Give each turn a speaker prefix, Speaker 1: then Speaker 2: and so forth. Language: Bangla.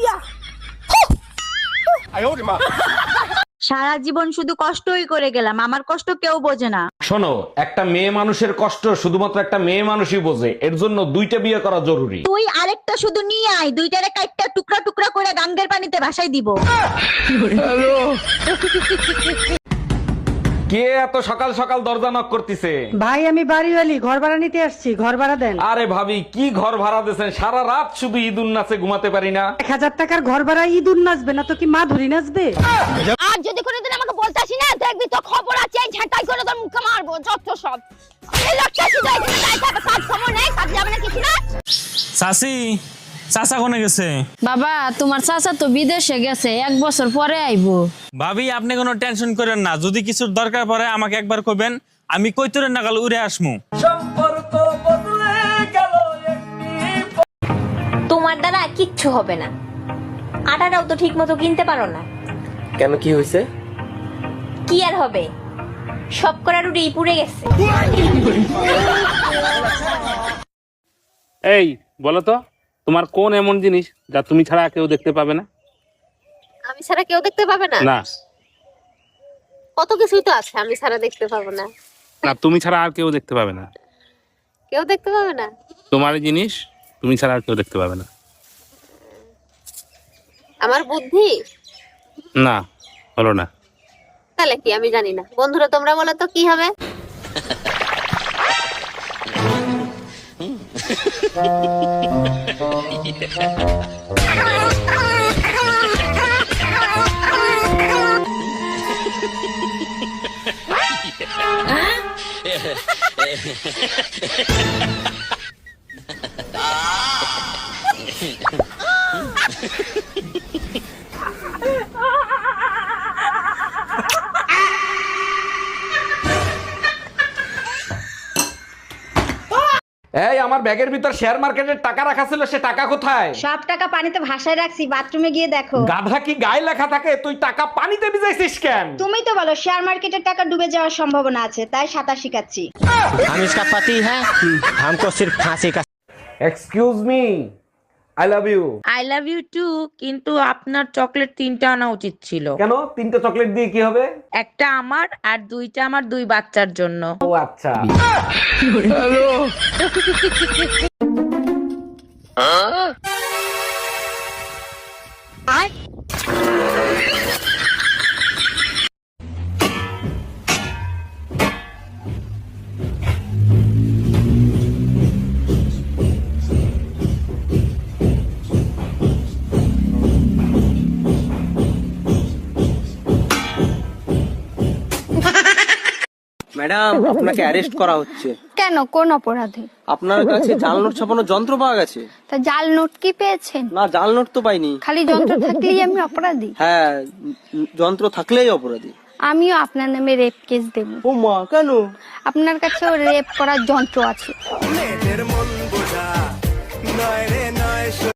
Speaker 1: ইয়া
Speaker 2: সারা জীবন শুধু কষ্টই করে গেলাম, আমার কষ্ট কেউ বোঝে না।
Speaker 3: শোনো, একটা মেয়ে মানুষের কষ্ট শুধুমাত্র একটা মেয়ে মানুষই বোঝে, এর জন্য দুইটা বিয়ে করা জরুরি।
Speaker 2: তুই আরেকটা শুধু নিয়ে আয়, দুইটারে কাইটটা টুকরা টুকরা করে গাঙ্গের পানিতে ভাসাই দিব।
Speaker 3: কে এত সকাল সকাল দরজা নক করতেছে?
Speaker 4: ভাই আমি বাড়িওয়ালি, ঘর ভাড়া নিতে আসছি, ঘর ভাড়া দেন।
Speaker 3: আরে ভাবি, কি ঘর ভাড়া দিয়েছেন? সারা রাত শুধু ঈদুন নাচে ঘুমাতে পারি না।
Speaker 4: 1000 টাকার ঘর ভাড়া ইঁদুর নাচবে না তো কি মা ধরি নাচবে?
Speaker 1: আর যদি কোনোদিন আমাকে বলতে আসি না, দেখবি তো খবর আছে, ঝাঁটাই করে তোর মুখে মারবো যত সব। এই লোকটা শুধু এখানে দাঁড়িয়ে থাকবে, কাজ খবর নেই, কাজ যাবে না কিছু না।
Speaker 5: চাচি, চাচা কোনে গেছে?
Speaker 6: বাবা তোমার চাচা তো বিদেশে গেছে, 1 বছর পরে আইবো।
Speaker 5: ভাবি আপনি কোনো টেনশন করেন না, যদি কিছুর দরকার পড়ে আমাকে একবার কইবেন, আমি কইতরে নাগাল উড়ে আসমু।
Speaker 7: তোমার দ্বারা কিচ্ছু হবে না, আটাটাও তো ঠিক মতো কিনতে পারো না।
Speaker 8: কেন, কি হয়েছে?
Speaker 7: কি আর হবে, সব করা রুটি পুড়ে গেছে।
Speaker 9: এই বলো তো, তোমার কোন এমন জিনিস যা তুমি ছাড়া কেউ দেখতে পাবে না?
Speaker 7: আমি ছাড়া কেউ দেখতে পাবে না?
Speaker 9: না
Speaker 7: কত কিছুই তো আছে আমি ছাড়া দেখতে পাবো না।
Speaker 9: না, তুমি ছাড়া আর কেউ দেখতে পাবে না।
Speaker 7: কেউ দেখতে পাবে না?
Speaker 9: তোমার এই জিনিস তুমি ছাড়া আর কেউ দেখতে পাবে না।
Speaker 7: আমার বুদ্ধি?
Speaker 9: না, হলো না।
Speaker 7: তাহলে কি আমি জানি না। বন্ধুরা তোমরা বলো তো কি হবে?
Speaker 3: এই, আমার ব্যাগের ভিতর শেয়ার মার্কেটের টাকা রাখা ছিল, সে টাকা কোথায়?
Speaker 2: সব টাকা পানিতে ভাসায় রাখছি, বাথরুমে গিয়ে দেখো।
Speaker 3: গাধা, কি গায়ে লেখা থাকে? তুই টাকা পানিতে ভিজাইছিস কেন?
Speaker 2: তুমি তো বলো শেয়ার মার্কেটের টাকা ডুবে যাওয়ার সম্ভাবনা আছে, তাই সাঁতার শিখাচ্ছি।
Speaker 8: हम इसका पति है, हमको सिर्फ फांसी का।
Speaker 3: Excuse me, I love you.
Speaker 10: I love you too, কিন্তু আপনার চকলেট 3টা আনা উচিত ছিল।
Speaker 3: কেন? 3টা চকলেট দিয়ে কি হবে?
Speaker 10: একটা আমার আর 2টা আমার 2 বাচ্চার জন্য।
Speaker 3: ও আচ্ছা।
Speaker 8: ম্যাডাম, আপনাকে অ্যারেস্ট করা হচ্ছে।
Speaker 1: কেন, কোন অপরাধে?
Speaker 8: আপনার কাছে জাল নোট ছাপানোর যন্ত্র পাওয়া গেছে।
Speaker 1: তা জাল নোট কি পেয়েছেন?
Speaker 8: না, জাল নোট তো পাইনি।
Speaker 1: খালি যন্ত্র থাকলেই আমি অপরাধী?
Speaker 8: হ্যাঁ, যন্ত্র থাকলেই অপরাধী।
Speaker 1: আমিও আপনার নামে রেপ কেস দেব।
Speaker 8: ও মা, কেন?
Speaker 1: আপনার কাছেও রেপ করার যন্ত্র আছে।